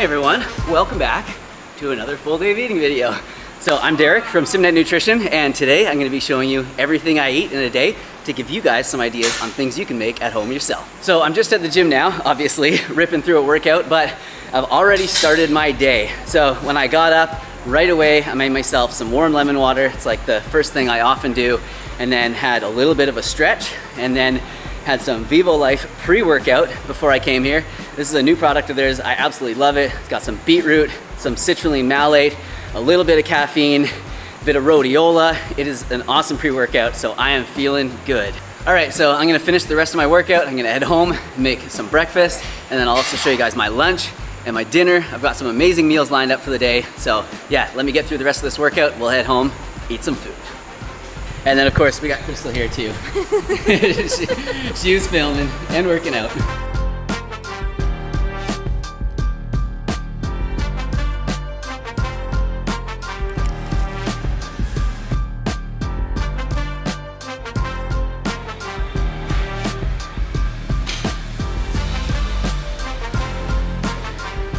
Hey everyone, welcome back to another full day of eating video. So I'm Derek from Simnett Nutrition, and today I'm going to be showing you everything I eat in a day to give you guys some ideas on things you can make at home yourself. So I'm just at the gym now, obviously ripping through a workout, but I've already started my day. So when I got up right away, I made myself some warm lemon water. It's like the first thing I often do, and then had a little bit of a stretch, and then had some Vivo Life pre-workout before I came here. This is a new product of theirs. I absolutely love it. It's got some beetroot, some citrulline malate, a little bit of caffeine, a bit of rhodiola. It is an awesome pre-workout, so I am feeling good. All right, so I'm gonna finish the rest of my workout. I'm gonna head home, make some breakfast, and then I'll also show you guys my lunch and my dinner. I've got some amazing meals lined up for the day. So yeah, let me get through the rest of this workout. We'll head home, eat some food. And then of course we got Crystal here too. she was filming and working out.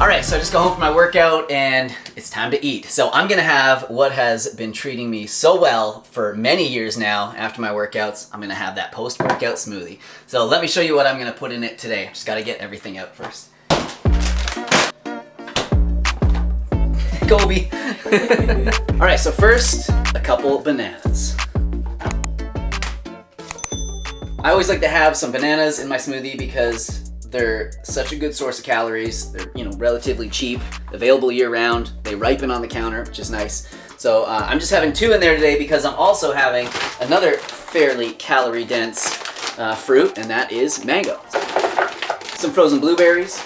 All right, so I just got home from my workout and it's time to eat. So I'm gonna have what has been treating me so well for many years now after my workouts. I'm gonna have that post-workout smoothie. So let me show you what I'm gonna put in it today. Just gotta get everything out first. Kobe. All right, so first, a couple bananas. I always like to have some bananas in my smoothie because they're such a good source of calories. They're, relatively cheap, available year-round. They ripen on the counter, which is nice. So I'm just having 2 in there today because I'm also having another fairly calorie-dense fruit, and that is mango. Some frozen blueberries.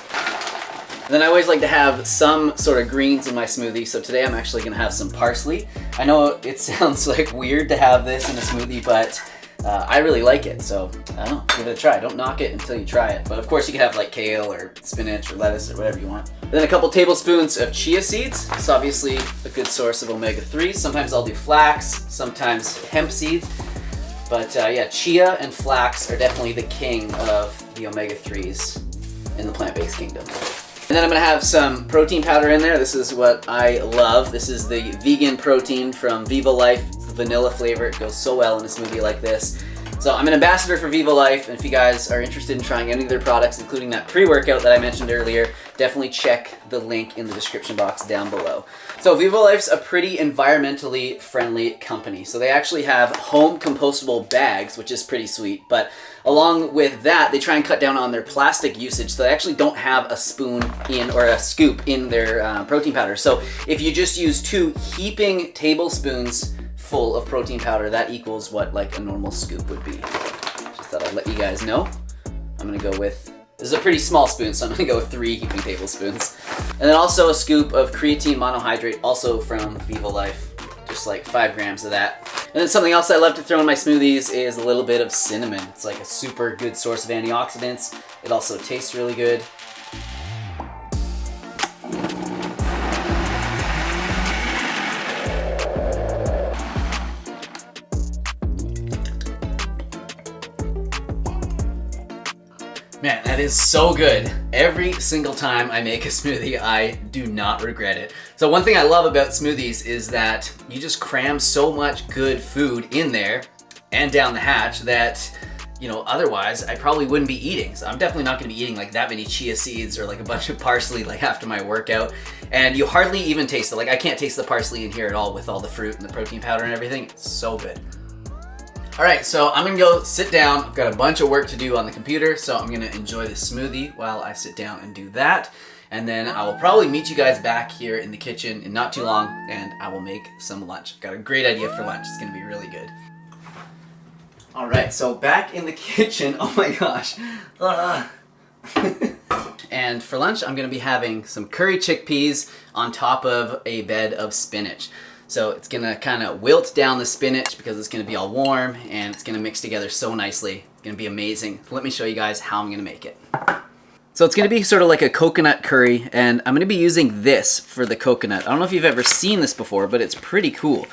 And then I always like to have some sort of greens in my smoothie. So today I'm actually gonna have some parsley. I know it sounds like weird to have this in a smoothie, but I really like it, so I don't know, give it a try. Don't knock it until you try it. But of course you can have like kale or spinach or lettuce or whatever you want. Then a couple tablespoons of chia seeds. It's obviously a good source of omega-3s. Sometimes I'll do flax, sometimes hemp seeds. But yeah, chia and flax are definitely the king of the omega-3s in the plant-based kingdom. And then I'm gonna have some protein powder in there. This is what I love. This is the vegan protein from Vivo Life. It's the vanilla flavor. It goes so well in a smoothie like this. So I'm an ambassador for Vivo Life, and if you guys are interested in trying any of their products, including that pre-workout that I mentioned earlier, definitely check the link in the description box down below. So Vivo Life's a pretty environmentally friendly company. So they actually have home compostable bags, which is pretty sweet, but along with that, they try and cut down on their plastic usage, so they actually don't have a spoon in or a scoop in their protein powder. So if you just use 2 heaping tablespoons full of protein powder, that equals what like a normal scoop would be. Just thought I'd let you guys know. I'm gonna go with, this is a pretty small spoon, so I'm gonna go with 3 heaping tablespoons. And then also a scoop of creatine monohydrate, also from Vivo Life, just like 5 grams of that. And then something else I love to throw in my smoothies is a little bit of cinnamon. It's like a super good source of antioxidants. It also tastes really good. Man, that is so good. Every single time I make a smoothie, I do not regret it. So one thing I love about smoothies is that you just cram so much good food in there and down the hatch that, otherwise I probably wouldn't be eating. So I'm definitely not gonna be eating like that many chia seeds or like a bunch of parsley like after my workout. And you hardly even taste it. Like I can't taste the parsley in here at all with all the fruit and the protein powder and everything. It's so good. All right, so I'm gonna go sit down. I've got a bunch of work to do on the computer, so I'm gonna enjoy the smoothie while I sit down and do that. And then I will probably meet you guys back here in the kitchen in not too long, and I will make some lunch. I've got a great idea for lunch. It's gonna be really good. All right, so back in the kitchen. Oh my gosh. And for lunch, I'm gonna be having some curry chickpeas on top of a bed of spinach. So it's gonna kind of wilt down the spinach because it's gonna be all warm and it's gonna mix together so nicely. It's gonna be amazing. Let me show you guys how I'm gonna make it. So it's gonna be sort of like a coconut curry, and I'm gonna be using this for the coconut. I don't know if you've ever seen this before, but it's pretty cool.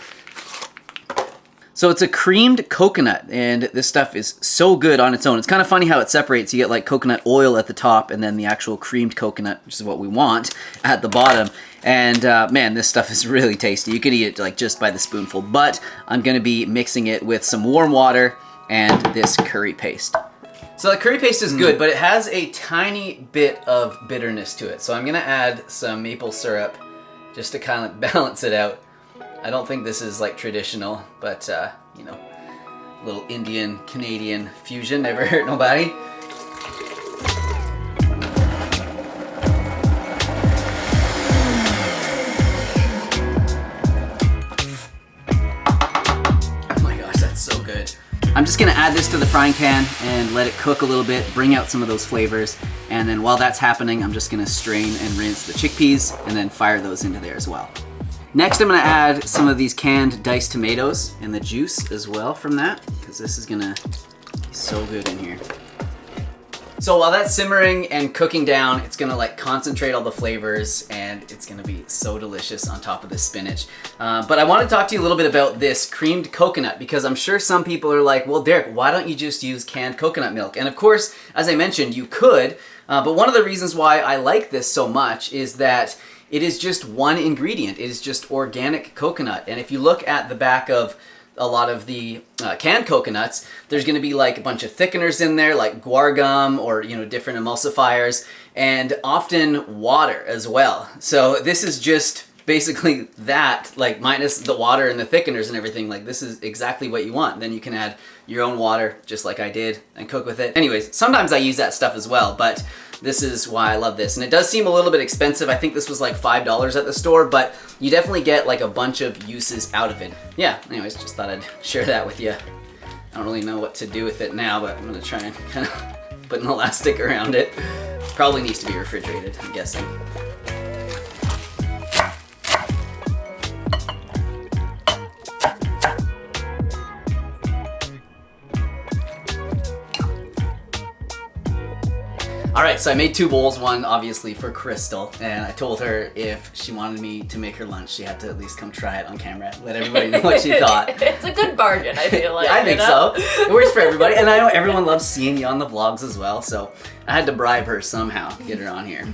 So it's a creamed coconut, and this stuff is so good on its own. It's kind of funny how it separates. You get like coconut oil at the top and then the actual creamed coconut, which is what we want, at the bottom. And man, this stuff is really tasty. You could eat it like just by the spoonful, but I'm gonna be mixing it with some warm water and this curry paste. So the curry paste is good, but it has a tiny bit of bitterness to it. So I'm gonna add some maple syrup just to kind of balance it out. I don't think this is like traditional, but you know, a little Indian Canadian fusion never hurt nobody. Oh my gosh, that's so good. I'm just gonna add this to the frying pan and let it cook a little bit, bring out some of those flavors, and then while that's happening, I'm just gonna strain and rinse the chickpeas and then fire those into there as well. Next, I'm gonna add some of these canned diced tomatoes and the juice as well from that, because this is gonna be so good in here. So while that's simmering and cooking down, it's gonna like concentrate all the flavors and it's gonna be so delicious on top of this spinach. But I wanna talk to you a little bit about this creamed coconut, because I'm sure some people are like, well, Derek, why don't you just use canned coconut milk? And of course, as I mentioned, you could, but one of the reasons why I like this so much is that it is just one ingredient. It is just organic coconut. And if you look at the back of a lot of the canned coconuts, there's gonna be like a bunch of thickeners in there, like guar gum or, you know, different emulsifiers, and often water as well. So this is just basically that, like minus the water and the thickeners and everything. Like this is exactly what you want. Then you can add your own water, just like I did, and cook with it. Anyways, sometimes I use that stuff as well, but this is why I love this. And it does seem a little bit expensive. I think this was like $5 at the store, but you definitely get like a bunch of uses out of it. Yeah, anyways, just thought I'd share that with you. I don't really know what to do with it now, but I'm gonna try and kind of put an elastic around it. Probably needs to be refrigerated, I'm guessing. All right, so I made 2 bowls, one obviously for Crystal, and I told her if she wanted me to make her lunch, she had to at least come try it on camera, let everybody know what she thought. It's a good bargain, I feel like. Yeah, I think so. It works for everybody, and I know everyone loves seeing you on the vlogs as well, so I had to bribe her somehow to get her on here.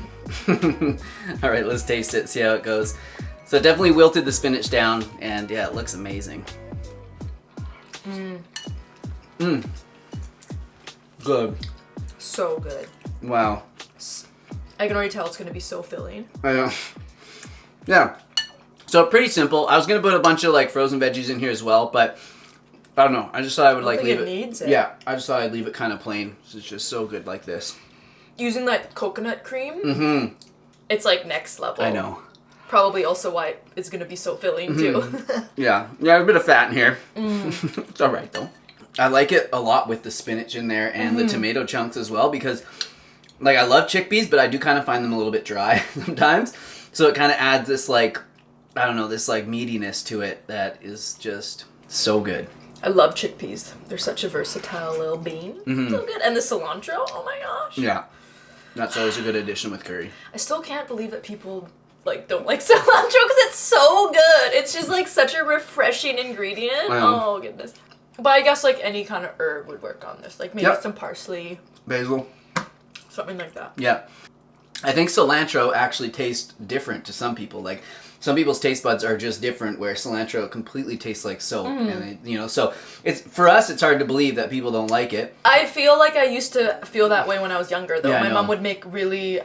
All right, let's taste it, see how it goes. So it definitely wilted the spinach down, and yeah, it looks amazing. Good. So good. Wow. I can already tell it's going to be so filling. I know. Yeah. So pretty simple. I was going to put a bunch of like frozen veggies in here as well, but I don't know. I just thought I would like leave it. Needs it. Yeah, I just thought I'd leave it kind of plain. It's just so good like this. Using that coconut cream, it's like next level. I know. Probably also why it's going to be so filling too. Yeah, there's a bit of fat in here. It's all right though. I like it a lot with the spinach in there and the tomato chunks as well, because like I love chickpeas, but I do kind of find them a little bit dry sometimes. So it kind of adds this like, I don't know, this like meatiness to it that is just so good. I love chickpeas. They're such a versatile little bean. So good. And the cilantro, oh my gosh. Yeah. That's always a good addition with curry. I still can't believe that people like don't like cilantro because it's so good. It's just like such a refreshing ingredient. Oh goodness. But I guess like any kind of herb would work on this. Like maybe some parsley. Basil. Something like that. Yeah. I think cilantro actually tastes different to some people. Like some people's taste buds are just different, where cilantro completely tastes like soap. And they, you know, so it's for us, it's hard to believe that people don't like it. I feel like I used to feel that way when I was younger, though. Yeah, my mom would make really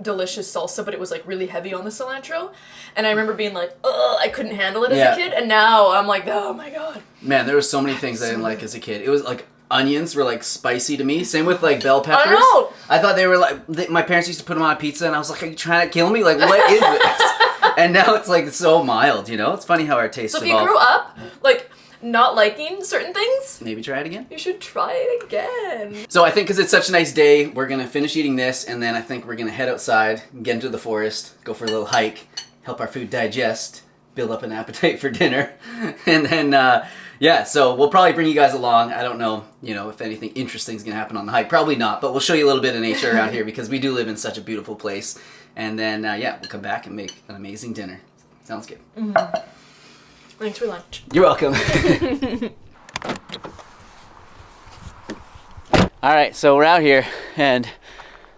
delicious salsa, but it was like really heavy on the cilantro. And I remember being like, ugh, I couldn't handle it as a kid. And now I'm like, oh my God. Man, there were so many things I didn't like as a kid. It was like onions were like spicy to me. Same with like bell peppers. I know. I thought they were like, my parents used to put them on a pizza, and I was like, are you trying to kill me? Like, what is this? And now it's like so mild, you know? It's funny how our tastes evolve. So if you grew up like not liking certain things, maybe try it again. You should try it again. So I think because it's such a nice day, we're gonna finish eating this, and then I think we're gonna head outside, get into the forest, go for a little hike, help our food digest, build up an appetite for dinner, and then yeah, so we'll probably bring you guys along. I don't know, you know, if anything interesting is gonna happen on the hike. Probably not, but we'll show you a little bit of nature around here because we do live in such a beautiful place. And then yeah, we'll come back and make an amazing dinner. Sounds good. We're Thanks for lunch. You're welcome. All right, so we're out here, and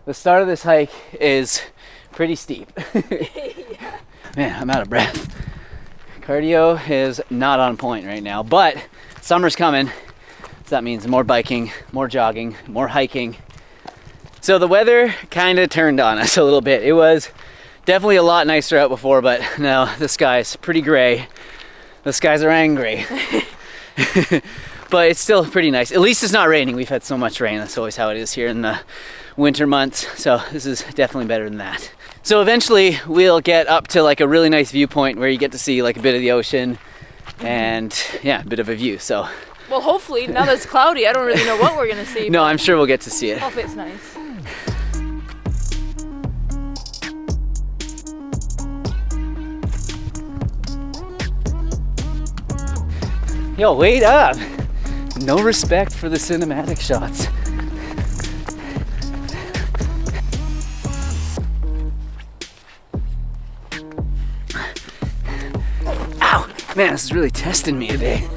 the start of this hike is pretty steep. Yeah. Man, I'm out of breath. Cardio is not on point right now, but summer's coming. So that means more biking, more jogging, more hiking. So the weather kind of turned on us a little bit. It was definitely a lot nicer out before, but now the sky's pretty gray. The skies are angry. But it's still pretty nice. At least it's not raining. We've had so much rain. That's always how it is here in the winter months. So this is definitely better than that. So eventually we'll get up to like a really nice viewpoint where you get to see like a bit of the ocean and yeah, a bit of a view. So well, hopefully, now that it's cloudy, I don't really know what we're gonna see. No, I'm sure we'll get to see it. Hopefully it's nice. Yo, wait up! No respect for the cinematic shots. Ow! Man, this is really testing me today.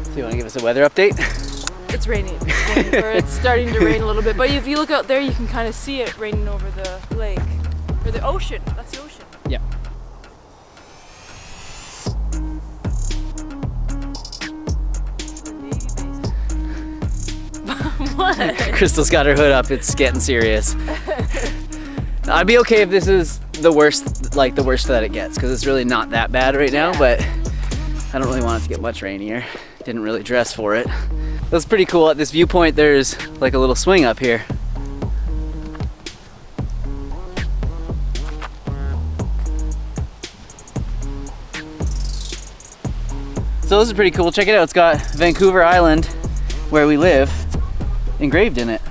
So you want to give us a weather update? It's raining. Or it's starting to rain a little bit. But if you look out there, you can kind of see it raining over the lake. Or the ocean. That's the ocean. Yeah. What? Crystal's got her hood up. It's getting serious. I'd be okay if this is the worst, like the worst that it gets, because it's really not that bad right now, but I don't really want it to get much rainier. Didn't really dress for it. That's pretty cool. At this viewpoint, there's like a little swing up here. So this is pretty cool. Check it out. It's got Vancouver Island, where we live, engraved in it.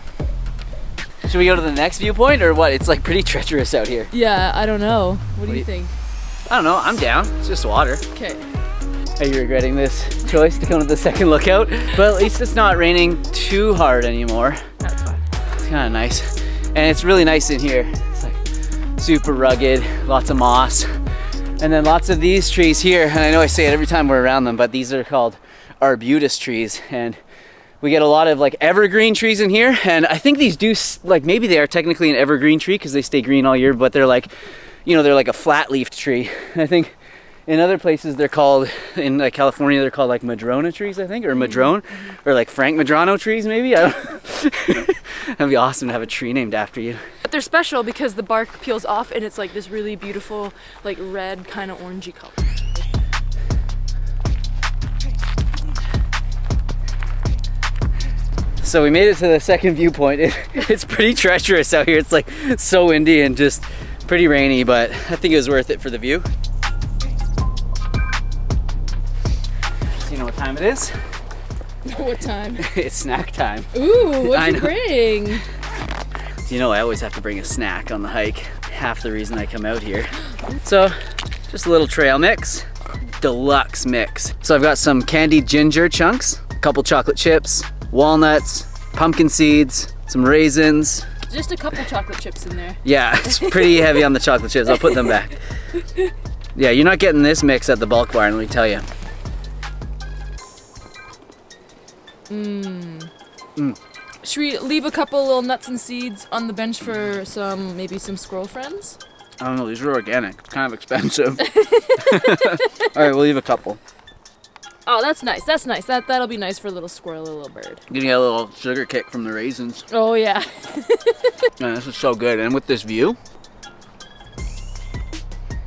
Should we go to the next viewpoint or what? It's like pretty treacherous out here. Yeah, I don't know. What do you think? I don't know. I'm down. It's just water. Okay. Are you regretting this choice to come to the second lookout? But at least it's not raining too hard anymore. That's fine. It's kind of nice. And it's really nice in here. It's like super rugged, lots of moss. And then lots of these trees here. And I know I say it every time we're around them, but these are called arbutus trees. And we get a lot of like evergreen trees in here. And I think these do, like maybe they are technically an evergreen tree because they stay green all year, but they're like, you know, they're like a flat leafed tree. I think in other places they're called, in like California, they're called like madrona trees, I think, or madrone, or like Frank Madrano trees maybe. I don't That'd be awesome to have a tree named after you. But they're special because the bark peels off and it's like this really beautiful, like red kind of orangey color. So we made it to the second viewpoint. It's pretty treacherous out here. It's like so windy and just pretty rainy, but I think it was worth it for the view. So you know what time it is? What time? It's snack time. Ooh, what'd you bring? So you know I always have to bring a snack on the hike. Half the reason I come out here. So just a little trail mix. Deluxe mix. So I've got some candied ginger chunks, a couple chocolate chips, walnuts, pumpkin seeds, some raisins. Just a couple chocolate chips in there. Yeah, it's pretty heavy on the chocolate chips. I'll put them back. Yeah, you're not getting this mix at the bulk barn, let me tell you. Should we leave a couple little nuts and seeds on the bench for maybe some squirrel friends? I don't know, these are organic. It's kind of expensive. All right, we'll leave a couple. Oh, that's nice. That's nice. That'll be nice for a little squirrel, a little bird. Getting a little sugar kick from the raisins. Oh yeah. Man, this is so good. And with this view.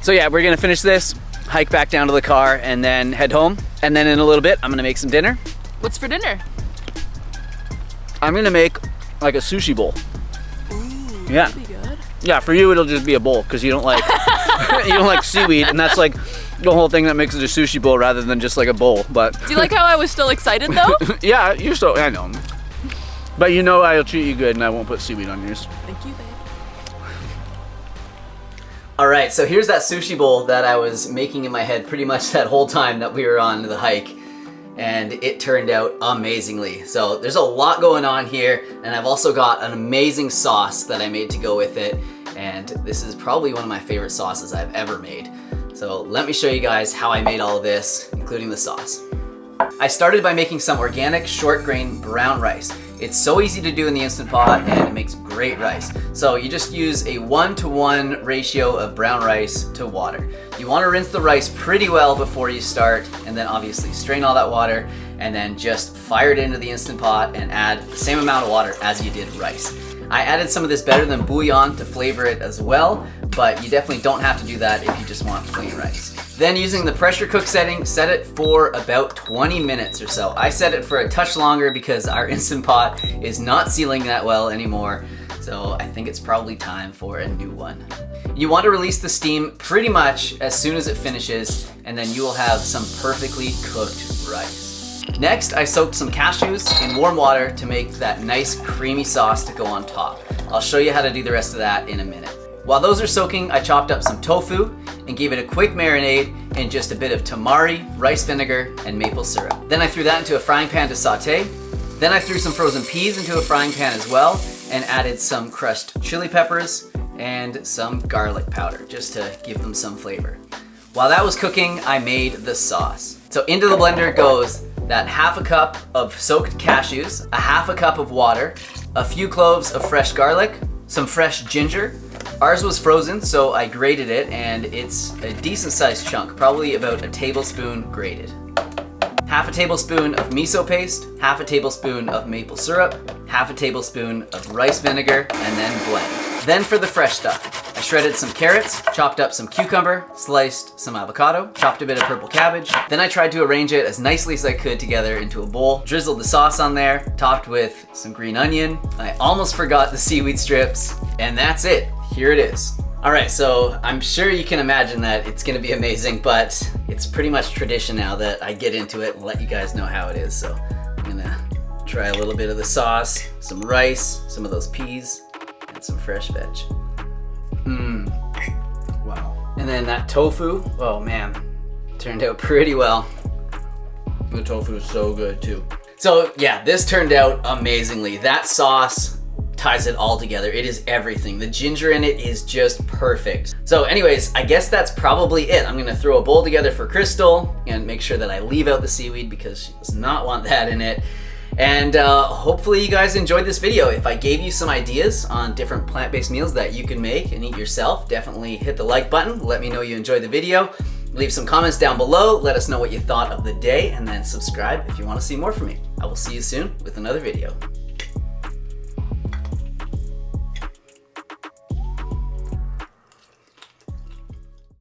So yeah, we're gonna finish this, hike back down to the car, and then head home. And then in a little bit, I'm gonna make some dinner. What's for dinner? I'm gonna make like a sushi bowl. Ooh, yeah. that'd be good. Yeah, for you it'll just be a bowl because you don't like you don't like seaweed, and that's like the whole thing that makes it a sushi bowl rather than just like a bowl. But do you like how I was still excited though? yeah, you're so I know. But you know I'll treat you good and I won't put seaweed on yours. Thank you, babe. All right, so here's that sushi bowl that I was making in my head pretty much that whole time that we were on the hike. and it turned out amazingly. So there's a lot going on here, and I've also got an amazing sauce that I made to go with it, and this is probably one of my favorite sauces I've ever made. So let me show you guys how I made all of this, including the sauce. I started by making some organic short grain brown rice. It's so easy to do in the Instant Pot, and it makes great rice. So you just use a 1-to-1 ratio of brown rice to water. You want to rinse the rice pretty well before you start, and then obviously strain all that water, and then just fire it into the Instant Pot and add the same amount of water as you did rice. I added some of this better than bouillon to flavor it as well, but you definitely don't have to do that if you just want plain rice. Then using the pressure cook setting, set it for about 20 minutes or so. I set it for a touch longer because our Instant Pot is not sealing that well anymore, so I think it's probably time for a new one. You want to release the steam pretty much as soon as it finishes, and then you will have some perfectly cooked rice. Next, I soaked some cashews in warm water to make that nice creamy sauce to go on top. I'll show you how to do the rest of that in a minute. While those are soaking, I chopped up some tofu and gave it a quick marinade in just a bit of tamari, rice vinegar, and maple syrup. Then I threw that into a frying pan to saute. Then I threw some frozen peas into a frying pan as well and added some crushed chili peppers and some garlic powder just to give them some flavor. While that was cooking, I made the sauce. So into the blender goes that half a cup of soaked cashews, a half a cup of water, a few cloves of fresh garlic, some fresh ginger. Ours was frozen, so I grated it, and it's a decent sized chunk, probably about a tablespoon grated. Half a tablespoon of miso paste, half a tablespoon of maple syrup, half a tablespoon of rice vinegar, and then blend. Then for the fresh stuff, I shredded some carrots, chopped up some cucumber, sliced some avocado, chopped a bit of purple cabbage. Then I tried to arrange it as nicely as I could together into a bowl, drizzled the sauce on there, topped with some green onion. I almost forgot the seaweed strips, and that's it. Here it is. All right, so I'm sure you can imagine that it's gonna be amazing, but it's pretty much tradition now that I get into it and let you guys know how it is. So I'm gonna try a little bit of the sauce, some rice, some of those peas, and some fresh veg. Wow. And then that tofu, oh man, turned out pretty well. The tofu is so good too. So yeah, this turned out amazingly. That sauce ties it all together. It is everything. The ginger in it is just perfect. So anyways, I guess that's probably it. I'm gonna throw a bowl together for Crystal and make sure that I leave out the seaweed because she does not want that in it. And hopefully you guys enjoyed this video. If I gave you some ideas on different plant-based meals that you can make and eat yourself, definitely hit the like button. Let me know you enjoyed the video. Leave some comments down below. Let us know what you thought of the day, and then subscribe if you want to see more from me. I will see you soon with another video.